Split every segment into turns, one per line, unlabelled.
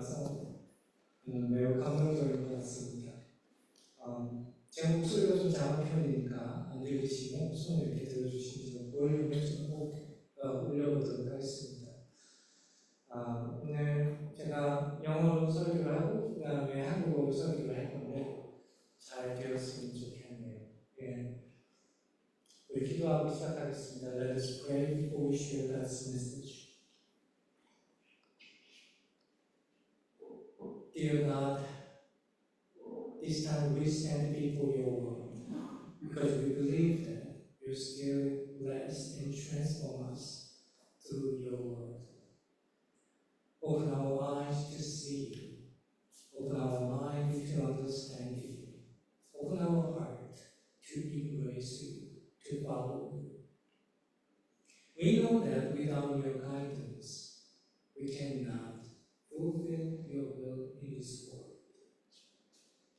나와서 매우 감동적인 것 같습니다. 제 목소리가 좀 작은 편이니까 안 들리시면 손을 이렇게 들어주시면 볼륨을 좀 올려보도록 하겠습니다. 오늘 제가 영어로 설교를 하고 그 다음에 한국어로 설교를 할 건데 잘 되었으면 좋겠네요. 예. 우리 기도하고 시작하겠습니다. Let us pray before we share God's message. Dear God, this time we stand before your word because we believe that your Spirit bless and transform us through your word. Open our eyes to see you. Open our mind to understand you. Open our heart to embrace you, to follow you. We know that without your guidance, we cannot fulfill your will in this world.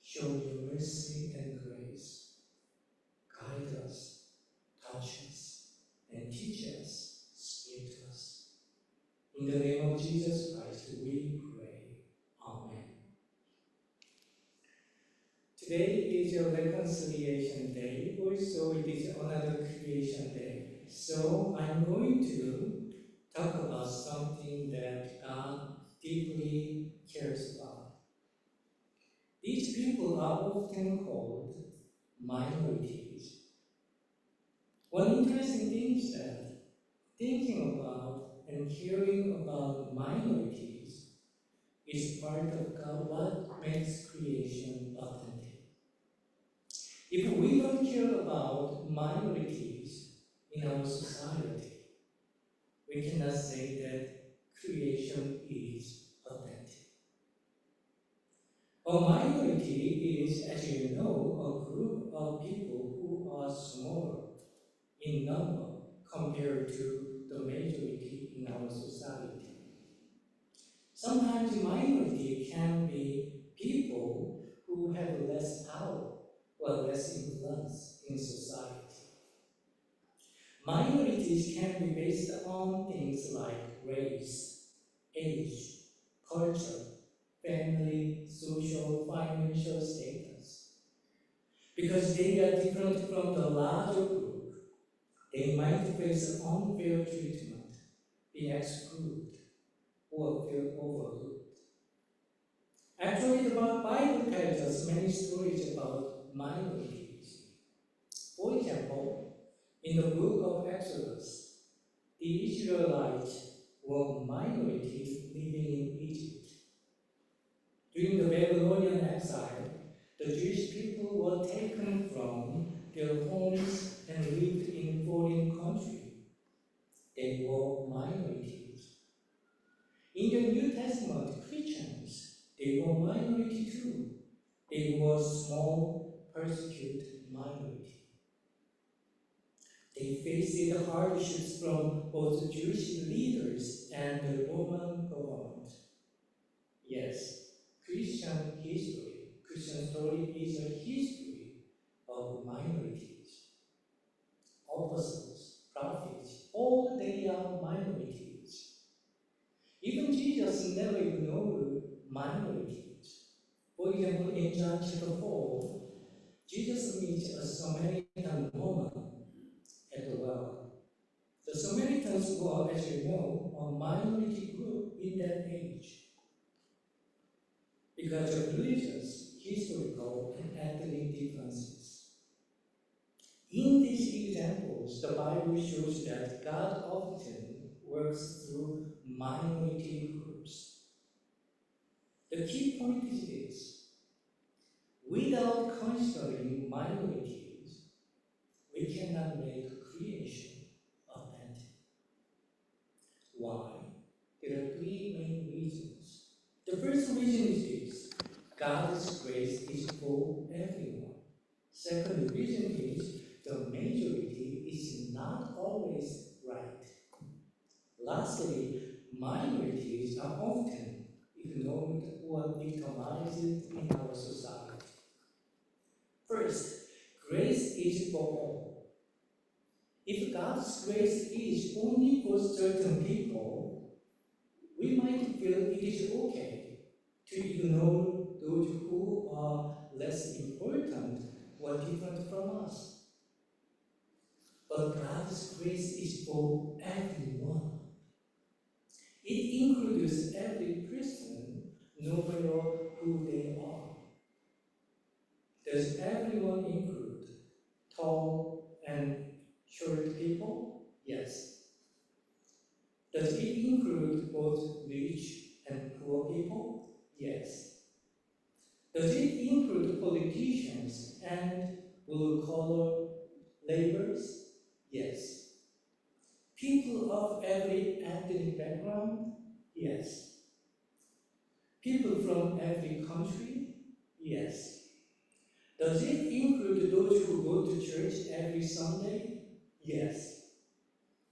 Show your mercy and grace. Guide us, touch us, and teach us, speak to us. In the name of Jesus Christ, we pray. Amen. Today is a reconciliation day. Also, it is another creation day. So, I'm going to talk about something that God deeply cares about. These people are often called minorities. One interesting thing is that thinking about and caring about minorities is part of God, what makes creation authentic. If we don't care about minorities in our society, we cannot say that creation is authentic. A minority is, as you know, a group of people who are smaller in number compared to the majority in our society. Sometimes minority can be people who have less power or less influence in society. Minorities can be based on things like race, age, culture, family, social, financial status. Because they are different from the larger group, they might face unfair treatment, be excluded, or feel overlooked. Actually, the Bible tells us many stories about minorities. For example, in the book of Exodus, the Israelites were minorities living in Egypt. During the Babylonian exile, the Jewish people were taken from their homes and lived in foreign country. They were minorities. In the New Testament, Christians, they were minority too. They were small, persecuted minority. They faced hardships from both Jewish leaders and the Roman government. Yes, Christian story is a history of minorities. Apostles, prophets, all they are minorities. Even Jesus never ignored minorities. For example, in John chapter 4, Jesus meets a Samaritan woman at the well. The Samaritans were, as you know, a minority group in that age because of religious, historical, and ethnic differences. In these examples, the Bible shows that God often works through minority groups. The key point is this: without considering minorities, we cannot make creation authentic. Why? There are three main reasons. The first reason is this: God's grace is for everyone. Second reason is the majority is not always right. Lastly, minorities are often ignored or victimized in our society. First, grace is for all. If God's grace is only for certain people, we might feel it is okay to ignore those who are less important or different from us. But God's grace is for everyone. It includes every person, no matter who they are. Does everyone include tall and short people? Yes. Does it include both rich and poor people? Yes. Does it include politicians and blue-collar laborers? Yes. People of every ethnic background? Yes. People from every country? Yes. Does it include those who go to church every Sunday? Yes.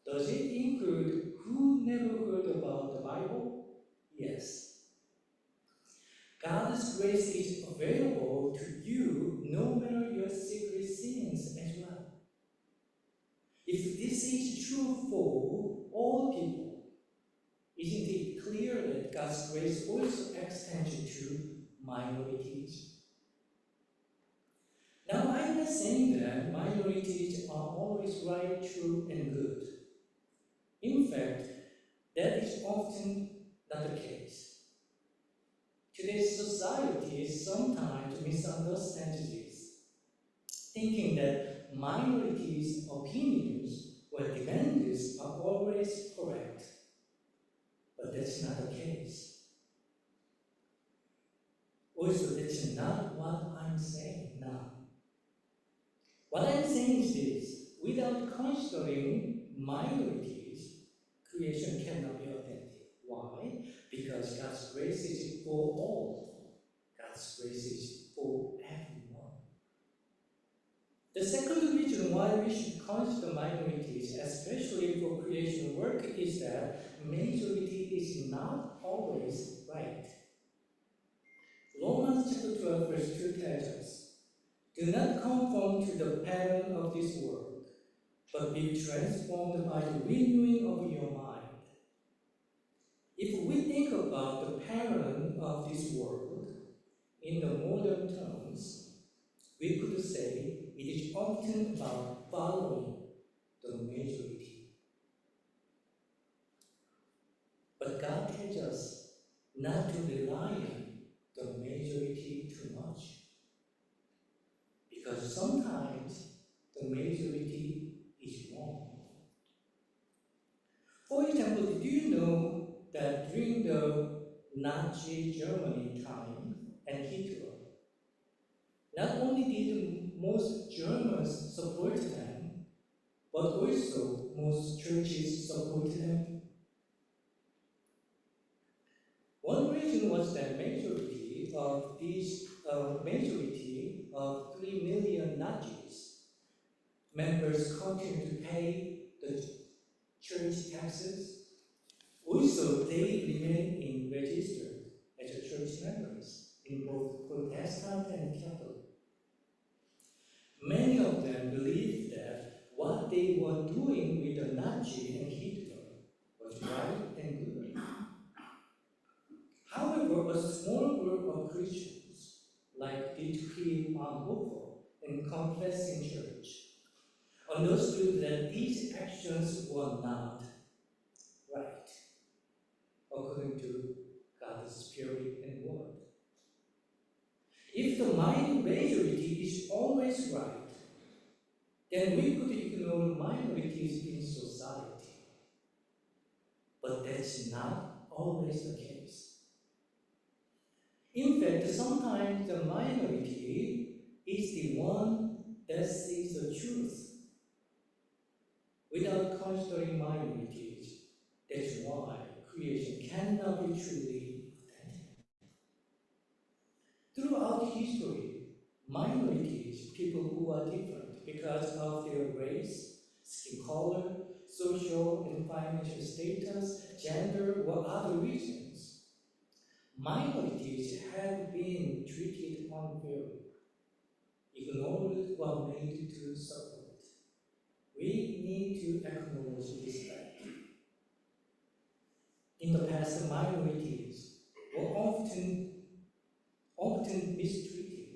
Does it include who never heard about the Bible? Yes. God's grace is available to you no matter your secret sins as well. If this is true for all people, isn't it clear that God's grace also extends to minorities? Now, I'm not saying that minorities are always right, true, and good. In fact, that is often not the case. Today's society sometimes misunderstands this, thinking that minorities' opinions or demands are always correct. But that's not the case. Also, that's not what I'm saying now. What I'm saying is this: without considering minorities, creation cannot be authentic. Why? Because God's grace is for all. God's grace is for everyone. The second reason why we should consider minorities, especially for creation work, is that majority is not always right. Romans chapter 12 verse 2 tells us, "Do not conform to the pattern of this world, but be transformed by the renewing of your mind." If we think about the pattern of this world in the modern terms, we could say it is often about following the majority. But God tells us not to rely on the majority too much, because sometimes the majority is wrong. For example, did you know that during the Nazi Germany time and Hitler, not only did most Germans support them, but also most churches supported them? One reason was that majority of 3 million Nazis members continued to pay the church taxes. Also, they remain registered as church members in both Protestant and Catholic. Many of them believed that what they were doing with the Nazi and Hitler was right and good. However, a small group of Christians, like Dietrich Bonhoeffer and Confessing Church, understood that these actions were not right, according to God's Spirit and Word. If the majority is always right, then we could ignore minorities in society. But that's not always the case. In fact, sometimes the minority is the one that sees the truth. Without considering minorities, that's why creation cannot be truly authentic. Throughout history, minorities, people who are different because of their race, skin color, social and financial status, gender, or other reasons, minorities have been treated unfairly, ignored, or made to suffer. We need to acknowledge this fact. In the past, minorities were often often mistreated.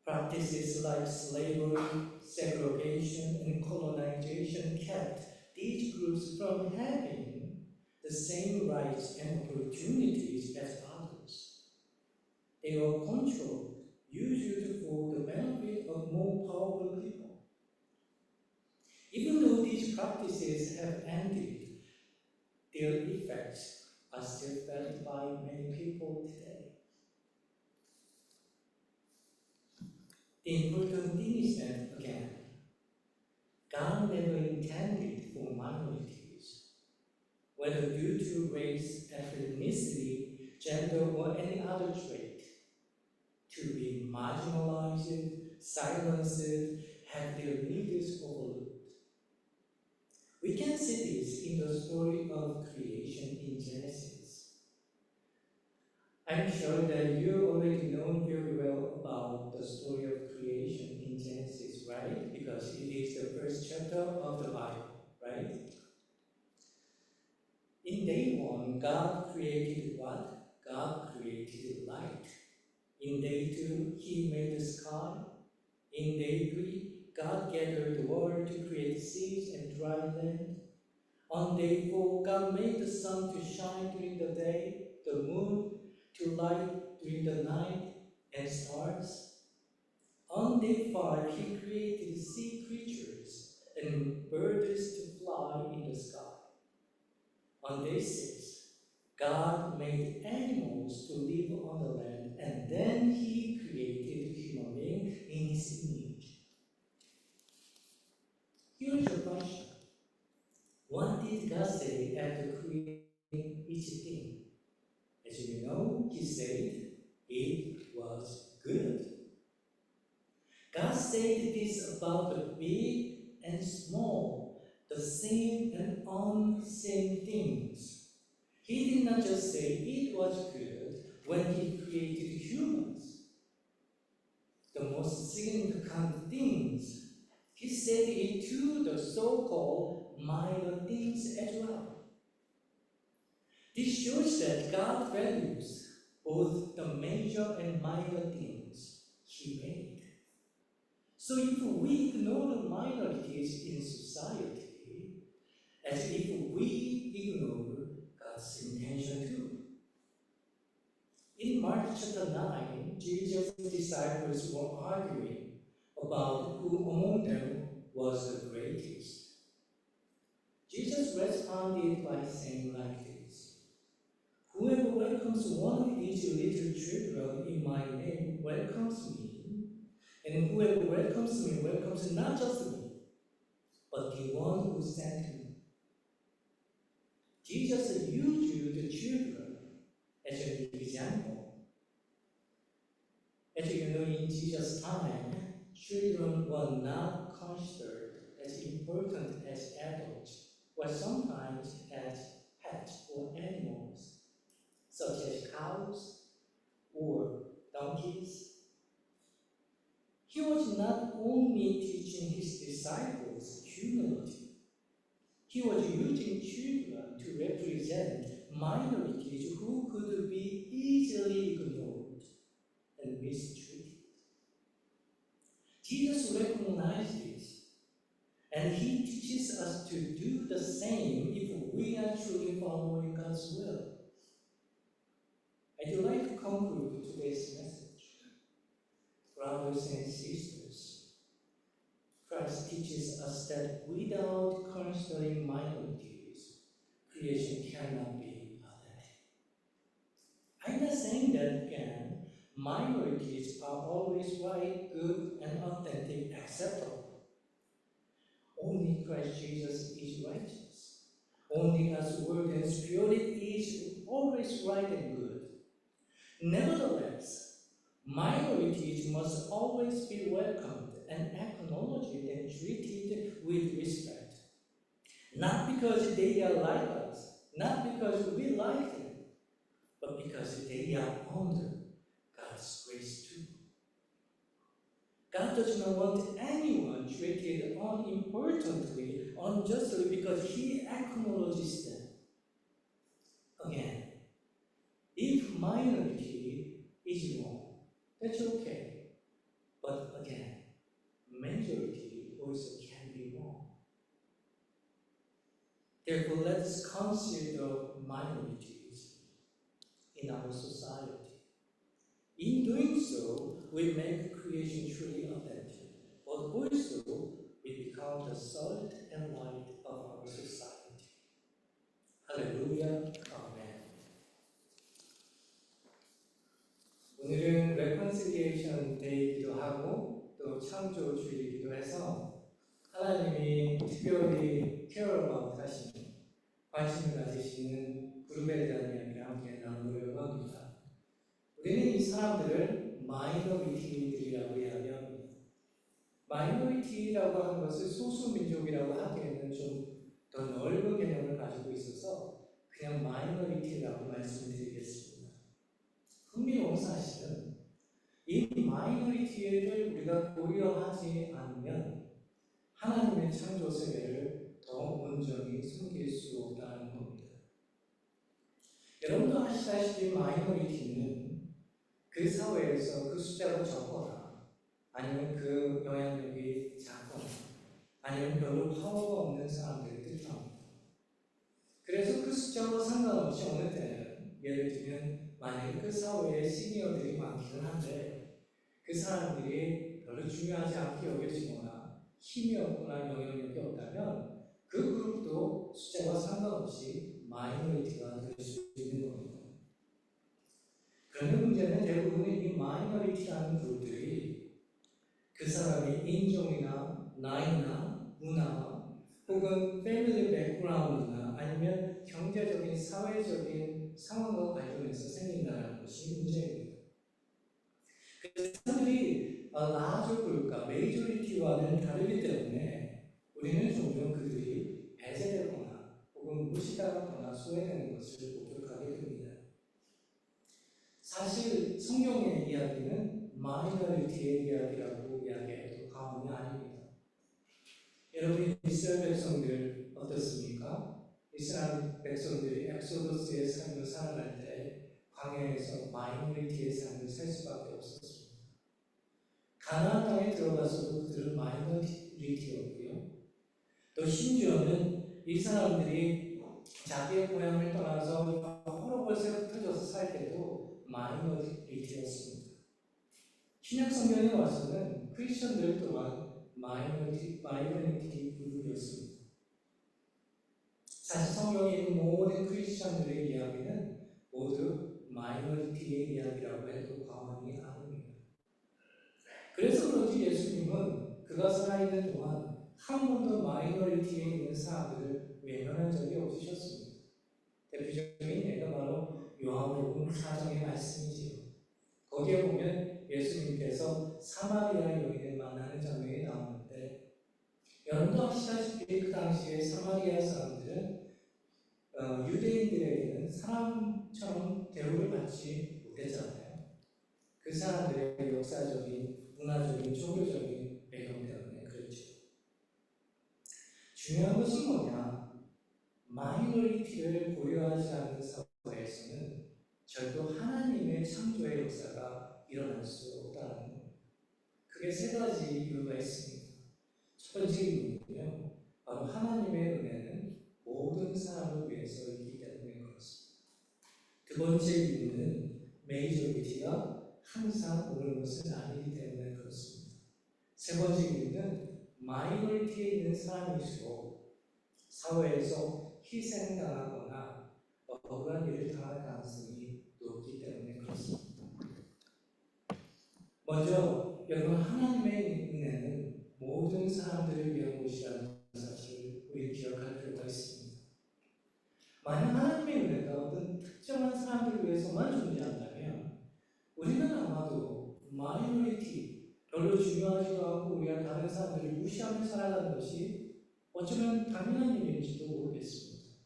Practices like slavery, segregation, and colonization kept these groups from having the same rights and opportunities as others. They were controlled, usually for the benefit of more powerful people. Even though these practices have ended, their effects are still felt by many people today. The important thing is that, again, God never intended for minorities, whether due to race, ethnicity, gender, or any other trait, to be marginalized, silenced, have their needs overlooked. We can see this in the story of creation in Genesis. I'm sure that you already know very well about the story of creation in Genesis, right? Because it is the first chapter of the Bible, right? In day one, God created what? God created light. In day two, He made the sky. In day three, God gathered the water to create seas and dry land. On day four, God made the sun to shine during the day, the moon to light during the night, and stars. On day five, He created sea creatures and birds to fly in the sky. On day six, God made animals to live on the land, and then He created human being in His image. Here's your question. What did God say after creating each thing? As you know, He said it was good. God said this about the big and small, the same and unseen things. He did not just say it was good when He created humans. The most significant things, He said it to the so-called minor things as well. This shows that God values both the major and minor things He made. So if we ignore the minorities in society, as if we ignore God's intention too. In Mark chapter 9, Jesus' disciples were arguing about who among them was the greatest. Jesus responded by saying like this, "Whoever welcomes one of these little children in my name welcomes me, and whoever welcomes me welcomes not just me, but the one who sent me." Jesus used the children as an example. As you know, in Jesus' time, children were not considered as important as adults, or sometimes as pets or animals, such as cows or donkeys. He was not only teaching his disciples humility, he was using children to represent minorities who could be easily ignored and mistreated. Jesus recognized this, and He teaches us to do the same if we are truly following God's will. I'd like to conclude today's message. Brothers and sisters, Christ teaches us that without considering minorities, creation cannot be authentic. I'm not saying that, again, minorities are always right, good, and authentic, acceptable. Only Christ Jesus is righteous. Only God's word and spirit is always right and good. Nevertheless, minorities must always be welcomed and acknowledged and treated with respect. Not because they are like us, not because we like them, but because they are under God's grace too. God does not want anyone treated unimportantly, unjustly, because He acknowledges them. Again, if minority that's okay. But again, majority also can be wrong. Therefore, let us consider minorities in our society. In doing so, we make creation truly authentic, but also we become the salt and light of our society. Hallelujah. Amen. 오늘은 레컨실리에이션 데이이기도 하고 또 창조주일이기도 해서 하나님이 특별히 care about 하시는 관심을 가지시는 그룹에 대한 이야기를 함께 나누려고 합니다. 우리는 이 사람들을 마이너리티들이라고 이야기합니다. 마이너리티라고 하는 것을 소수민족이라고 하기에는 좀 더 넓은 개념을 가지고 있어서 그냥 마이너리티라고 말씀드리겠습니다. 흥미로운 사실은 이 마이너리티를 우리가 고려하지 않으면 하나님의 창조 세계를 더 온전히 숨길 수 없다는 겁니다. 여러분도 아시다시피 마이너리티는 그 사회에서 그 숫자가 적거나 아니면 그 영향력이 작거나 아니면 별로 파워가 없는 사람들을 뜻합니다. 그래서 그 숫자와 상관없이 어느 때는 예를 들면 만약에 그 사회에 시니어들이 많기는 한데 그 사람들이 별로 중요하지 않게 여겨지거나 힘이 없거나 영향력이 없다면 그 그룹도 숫자와 상관없이 마이너리티가 될 수 있는 겁니다. 그런데 문제는 대부분의 이 마이너리티라는 그룹들이 그 사람의 인종이나 나이나 문화 혹은 패밀리 백그라운드나 아니면 경제적인 사회적인 상황과 관련해서 생긴다는 것이 문제입니다. 그 사람들이 라저 그룹과 메이저리티와는 다르기 때문에 우리는 종종 그들이 배제되거나 혹은 무시당하거나 소외되는 것을 목격하게 됩니다. 사실 성경의 이야기는 마이너리티의 이야기라고 이야기해도 과언이 아닙니다. 여러분 이스라엘 백성들 어떻습니까? 이스라엘 백성들이 엑소더스의 삶을 살아갈 때 광야에서 마이너리티의 삶을 살 수밖에 없었습니다. 가나안 땅에 들어가서도 그들은 마이너리티였고요. 또 심지어는 이 사람들이 자기의 고향을 떠나서 여러 곳에 흩어져서 살 때도 마이너리티였습니다. 신약 성경에 와서는 크리스천들 또한 마이너리티 그룹이었습니다. 사실 성경에 있는 모든 크리스천들의 이야기는 모두 마이너리티의 이야기라고 해도 과언이 아닙니다. 그래서 그런지 예수님은 그가 살아있는 동안 한 번도 마이너리티에 있는 사람들을 외면한 적이 없으셨습니다. 대표적인 예가 바로 요한복음 4장의 말씀이지요. 거기에 보면 예수님께서 사마리아 여인을 만나는 장면이 나오는데 여러분도 아시다시피 그 당시에 사마리아 사람들은 유대인들에게는 사람처럼 대우를 받지 못했잖아요. 그 사람들의 역사적인, 문화적인, 종교적인 배경 때문에 그렇죠. 중요한 것은 뭐냐? 마이너리티를 고려하지 않는 사회에서는 절도 하나님의 창조의 역사가 일어날 수 없다는 겁니다. 크게 세 가지 이유가 있습니다. 첫 번째 이유는요, 바로 하나님의 은혜는 모든 사람을 위해서 있기 때문에 그렇습니다. 두 번째 이유는 메이저리티가 항상 옳은 것은 아니기 때문에 그렇습니다. 세 번째 이유는 마이너리티에 있는 사람일수록 사회에서 희생당하거나 억울한 일을 당할 가능성이 높기 때문에 그렇습니다. 먼저 여러분, 하나님의 은혜는 모든 사람들을 위한 것이라는 사실을 우리 기억할 필요가 있습니다. 만약 하나님의 은혜가 어떤 특정한 사람들을 위해서만 존재한다면 우리는 아마도 마이너리티, 별로 중요하지도 않고 우리가 다른 사람들을 무시하며 살아가는 것이 어쩌면 당연한 일인지도 모르겠습니다.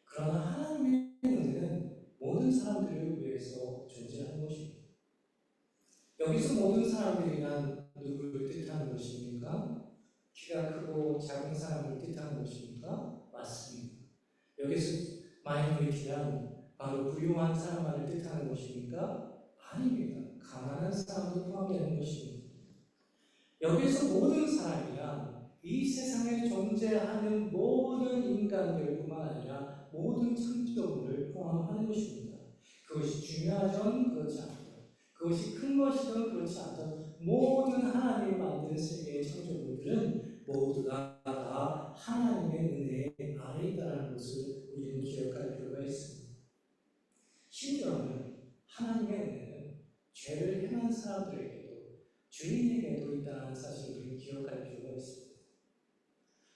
그러나 하나님의 은혜는 모든 사람들을 위해서 존재하는 것입니다. 여기서 모든 사람들이란 누구를 뜻하는 것입니까? 키가 크고 작은 사람을 뜻하는 것입니까? 맞습니다. 여기서 마이너리티란 바로 부유한 사람만을 뜻하는 것입니까? 아닙니다. 가난한 사람도 포함되는 것입니다. 여기서 모든 사람이란 이 세상에 존재하는 모든 인간들뿐만 아니라 모든 창조물을 포함하는 것입니다. 그것이 중요하든 그렇지 않든, 그것이 큰 것이든 그렇지 않든, 모든 하나님이 만든 세계의 창조물들은 모두가 다 하나님의 은혜의 아래에 있다는 것을 우리는 기억할 필요가 있습니다. 심지어는 하나님의 은혜는 죄를 행한 사람들에게도 죄인에게도 있다는 사실을 우리는 기억할 필요가 있습니다.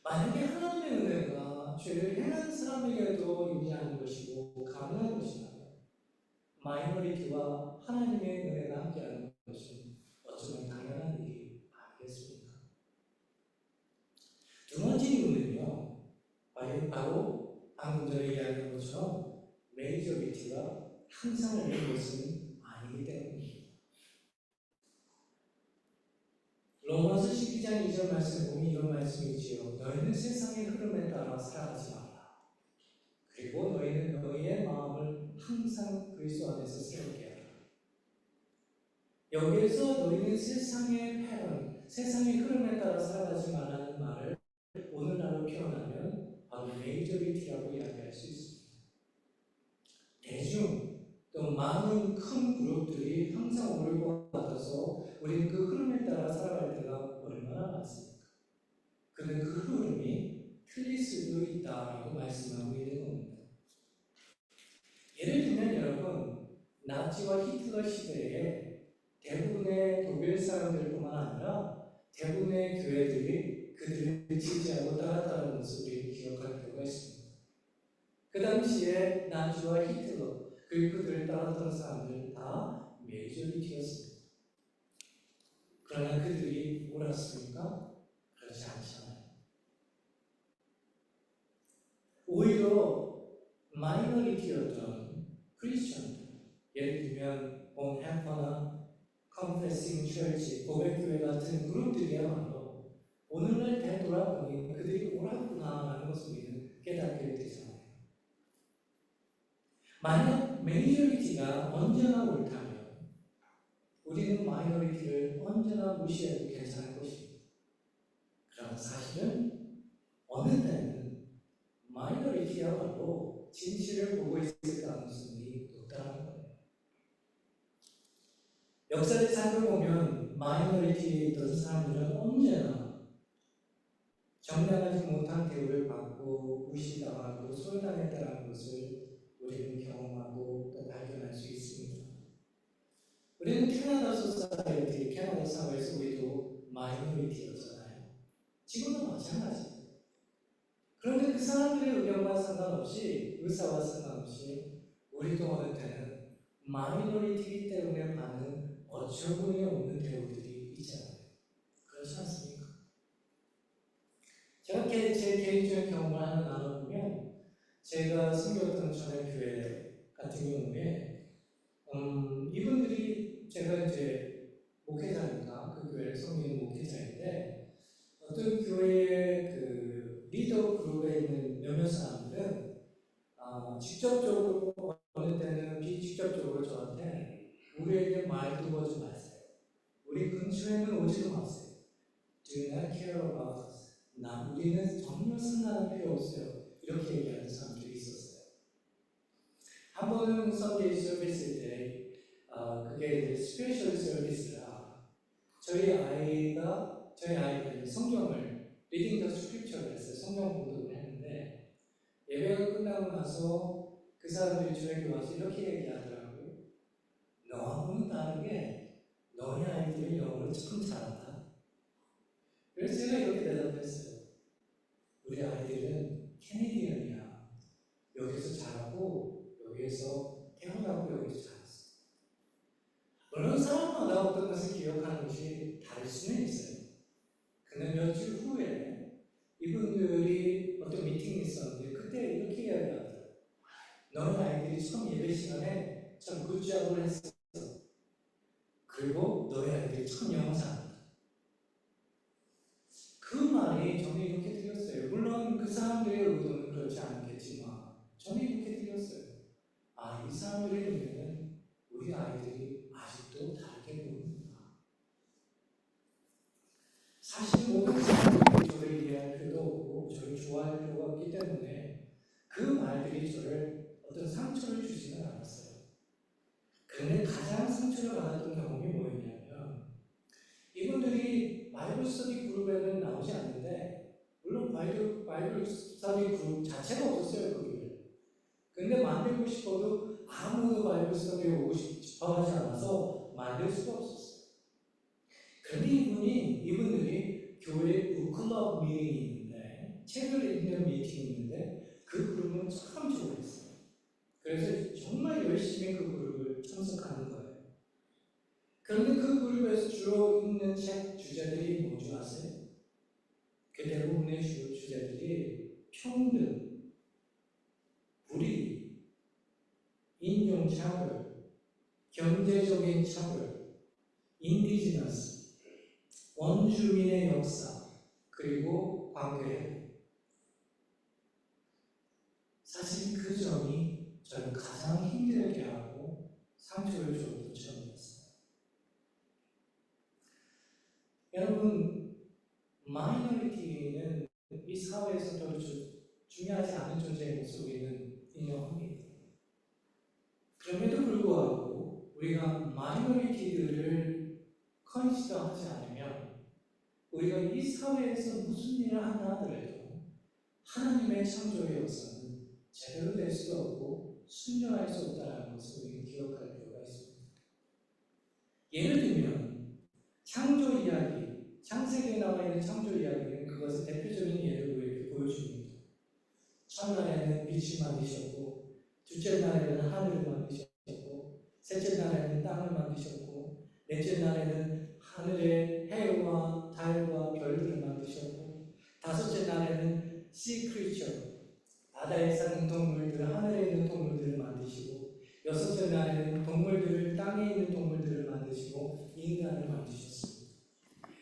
만약에 하나님의 은혜가 죄를 행한 사람에게도 유리한 것이고 가능한 것이라면 마이너리티와 하나님의 은혜가 함께하는 것은 어쩌면 당연한 일이 아니겠습니까? 두 번째 이유는요, 바로 방금 전에 이야기한 것처럼 메이저리티가 항상 있는 것은 아니기 때문입니다. 로마서 12장 2절 말씀에 보면 이런 말씀이 있지요. 너희는 세상의 흐름에 따라 살아가지 말라. 그리고 너희는 너희의 마음을 항상 그리스도 안에서 세우게 하라. 여기에서 너희는 세상의 패런, 세상의 흐름에 따라 살아가지 말라는 말을 오늘날로 표현하면 바로 메이저리티라고 이야기할 수 있습니다. 대중, 또 많은 큰 그룹들이 항상 오를 것 같아서 우리는 그 흐름에 따라 살아갈 때가 얼마나 많습니까? 그런데 그 흐름이 틀릴 수도 있다라고 말씀하고 있는 겁니다. 예를 들면 여러분, 나치와 히틀러 시대에 대부분의 독일 사람들뿐만 아니라 대부분의 교회들이 그들을 지지하고 따랐다는 것을 우리는 기억할 필요가 있습니다. 그 당시에 나치와 히틀러 그리고 그들을 따랐던 사람들은 다 메이저리티였습니다. 그러나 그들이 옳았습니까? 그렇지 않잖아요. 오히려 마이너리티였던 크리스천들, 예를 들면 본햄퍼나 컨페싱 처치, 고백교회 같은 그룹들이야말로 오늘날 되돌아보니 그들이 옳았구나라는 것을 우리는 깨닫게 되잖아요. 만약 메이저리티가 언제나 옳다면 우리는 마이너리티를 언제나 무시해도 괜찮을 것입니다. 그러나 사실은 어느 때는 마이너리티야말로 진실을 보고 있을 가능성이 높다는 거예요. 역사를 살펴보면 마이너리티에 있던 사람들은 언제나 정당하지 못한 대우를 받고 무시당하고 소외당했다는 것을 우리는 경험하고 또 발견할 수 있습니다. 우리는 캐나다 소사이어티, 캐나다 사회에서 우리도 마이너리티였잖아요. 지금도 마찬가지입니다. 그런데 그 사람들의 의견과 상관없이, 의사와 상관없이 우리도 어느 때는 마이너리티이기 때문에 받는 어처구니 없는 대우들이 있잖아요. 그렇지 않습니까? 제가 제 개인적인 경험을 하나 나눠보면, 제가 섬겼던 전에 교회 같은 경우에 이분들이 제가 이제 목회자니까 그 교회를 섬기는 목회자인데, 어떤 교회의 그 리더 그룹에 있는 몇몇 사람들은 직접적으로 어느 때는 비직접적으로 저한테 우리에게 말도 거지 마세요. 우리 근처에는 오지도 마세요. Do not care about us. 우리는 전혀 상관할 필요 없어요. 이렇게 얘기하는 사람들이 있었어요. 한 번은 썬데이 서비스 때 그게 스페셜 서비스라 저희 아이가 성경을 리딩 더 스크립처를 했어요. 성경 공독을 했는데 예배가 끝나고 나서 그 사람들이 저에게 와서 이렇게 얘기하더라고요. 너하고는 다르게 너희 아이들이 영어를 참 잘한다. 그래서 제가 이렇게 대답했어요. 우리 아이들은 캐네디언이야. 여기서 자라고 여기에서 태어나고 여기서 자랐어. 물론 사람마다 어떤 것을 기억하는 것이 다를 수는 있어요. 근데 며칠 후에 이분들이 어떤 미팅이 있었는데 그때 이렇게 이야기하더라고요. 너희 아이들이 처음 예배 시간에 참 굿잡을 했어. 그리고 너희 아이들이 참 영어 잘한다. 그 말이 저는 이렇게 들렸어요. 물론 그 사람들의 의도는 그렇지 않겠지만 저는 이렇게 들렸어요. 이 사람들의 의도는 우리 아이들이 아직도 다르게 다르게 보입니다. 사실 모든 사람들이 저를 이해할 필요도 없고 저를 좋아할 필요가 없기 때문에 그 말들이 저를 어떤 상처를 주지는 않았어요. 그런데 가장 상처를 받았던 경험이 뭐였냐면 이분들이 바이블 스터디 그룹에는 나오지 않는데 물론 바이블 스터디 그룹 자체가 없었어요. 그 교회. 근데 만들고 싶어도 아무도 바이블 스터디에 오고 싶어 하지 않아서 만들 수가 없었어요. 그런데 이분들이 교회에 북클럽 미팅이 있는데 책을 읽는 미팅이 있는데 그 그룹은 참 좋아했어요. 그래서 정말 열심히 그 그룹을 참석하는 거예요. 그런데 그 그룹에서 주로 읽는 책 주제들이 뭔지 아세요? 그 대부분의 주제들이 평등, 불의, 인종차별, 경제적인 차별, 인디지너스, 원주민의 역사, 그리고 관계. 사실 그 점이 저를 가장 힘들게 하고 상처를 줬던 점이었어요. 여러분, 마이너리티는 이 사회에서 별로 중요하지 않은 존재의 모습을 우리는 인정합니다. 그럼에도 불구하고 우리가 마이너리티들을 컨시더하지 않으면 우리가 이 사회에서 무슨 일을 한다 하더라도 하나님의 창조의 역사는 제대로 될 수도 없고 순종할 수 없다는 것을 우리는 기억할 필요가 있습니다. 예를 들면 창조 이야기, 창세기에 나와 있는 창조 이야기는 그것의 대표적인 예를 우리에게 보여줍니다. 첫날에는 빛을 만드셨고, 둘째 날에는 하늘을 만드셨고, 셋째 날에는 땅을 만드셨고, 넷째 날에는 하늘의 해와 달과 별들을 만드셨고, 다섯째 날에는 sea creature, 바다에 사는 동물들, 하늘에 있는 동물들을 만드시고, 여섯째 날에는 동물들을, 땅에 있는 동물들을 만드시고, 인간을 만드셨습니다.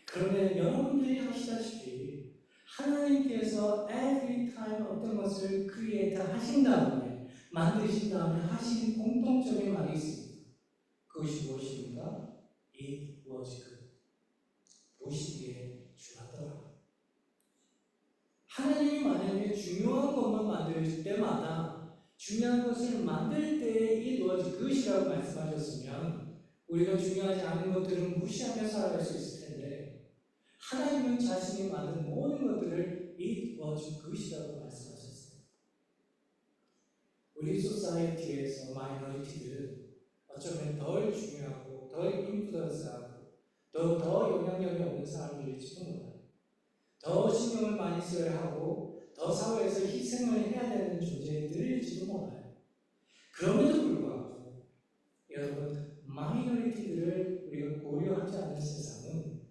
그런데 여러분들이 아시다시피 하나님께서 every time 어떤 것을 create 하신 다음에, 만드신 다음에 하신 공통적인 말이 있습니다. 그것이 무엇입니까? It was good. 보시기에 좋았더라. 하나님이 만약에 중요한 것만 만들 때마다 중요한 것을 만들 때에 it was good이라고 말씀하셨으면 우리가 중요하지 않은 것들은 무시하며 살아갈 수 있을 텐데 하나님은 자신이 만든 모든 것들을 it was good이라고 말씀하셨어요. 우리 소사이어티에서 마이너리티들은 어쩌면 덜 중요하고 덜 인플루언스하고 더 영향력이 없는 사람들일지도 몰라요. 더 신경을 많이 써야 하고 더 사회에서 희생을 해야 되는 존재들일지도 몰라요. 그럼에도 불구하고 여러분 마이너리티들을 우리가 고려하지 않는 세상은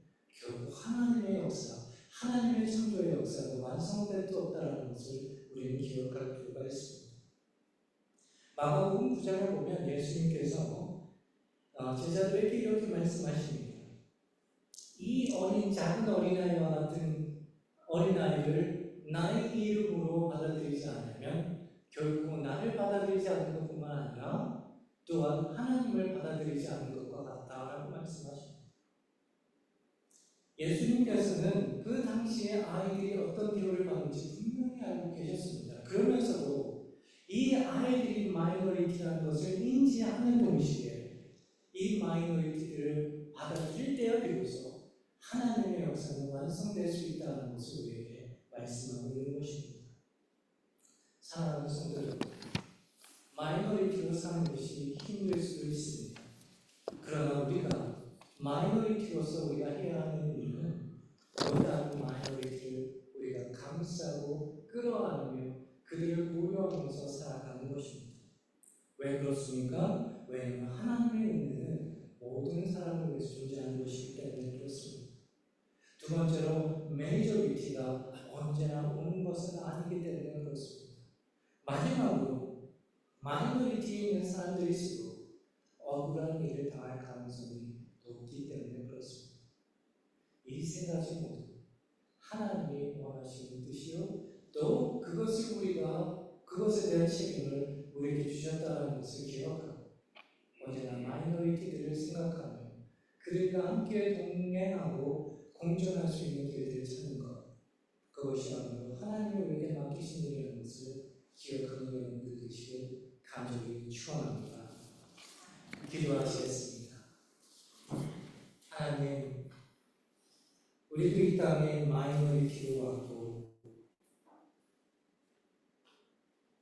결국 하나님의 역사, 하나님의 창조의 역사가 완성될 수 없다는 것을 우리는 기억할 필요가 있습니다. 마가복음 9장을 보면 예수님께서 제자들에게 이렇게 말씀하십니다. 이 작은 어린아이와 같은 어린아이를 나의 이름으로 받아들이지 않으면 결국 나를 받아들이지 않는 것뿐만 아니라 또한 하나님을 받아들이지 않는 것과 같다라고 말씀하십니다. 예수님께서는 그 당시에 아이들이 어떤 교육을 받는지 분명히 알고 계셨습니다. 그러면서도 이 아이들이 마이너리티라는 것을 인지하는 동시에 이 마이너리티들을 받아들일 때야 비로소 하나님의 역사는 완성될 수 있다는 것을 우리에게 말씀하고 있는 것입니다. 사랑하는 성도들, 마이너리티로 사는 것이 힘들 수도 있습니다. 그러나 우리가 마이너리티로서 우리가 해야 하는 일은 보다 마이너리티를 우리가 감싸고 끌어안으며 그들을 보호하면서 살아가는 것입니다. 왜 그렇습니까? 왜냐하면 하나님의 은혜는 모든 사람을 위해서 존재하는 것이기 때문에 그렇습니다. 두 번째로 메이저리티가 언제나 오는 것은 아니기 때문에 그렇습니다. 마지막으로 마이너리티에 있는 사람들일수록 억울한 일을 당할 가능성이 높기 때문에 그렇습니다. 이 세 가지 모두 하나님이 원하시는 뜻이요 또 그것을 우리가 그것에 대한 책임을 우리에게 주셨다는 것을 기억하고 언제나 마이너리티들을 생각하며 그들과 함께 동행하고 공존할 수 있는 길들을 찾는 것, 그것이야말로 하나님이 우리에게 맡기신 일이라는 것을 기억하는 여러분들 되시길 간절히 축원합니다. 기도하시겠습니다. 하나님, 우리도 이 땅에 마이너리티로 왔고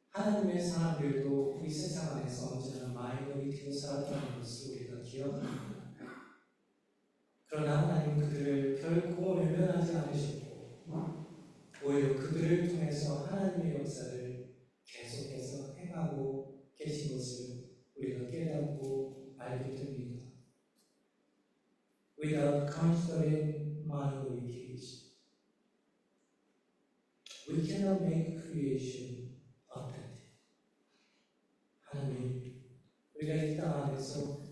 하나님의 사람들도 이 세상 안에서 언제나 마이너리티로 살았다는 것을 우리가 기억합니다. 그러나 하나님 그들을 결코 외면하지 않으셨고 오히려 그들을 통해서 하나님의 역사를 계속해서 행하고 계신 것을 우리가 깨닫고 알게 됩니다. Without considering minorities, we cannot make creation authentic. 하나님, 우리가 이 땅 안에서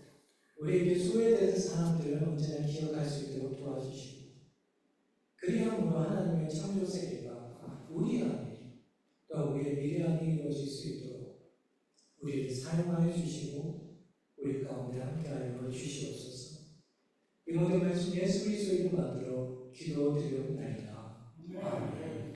우리에게 소외된 사람들을 언제나 기억할 수 있도록 도와주시고 그리함으로 하나님의 창조 세계가 우리 안에 또 우리의 미래 안에 이루어질 수 있도록 우리를 사용하여 주시고 우리 가운데 함께하여 주시옵소서. 이 모든 말씀 예수 그리스도 이름 만들어 기도드리옵나이다. 아멘.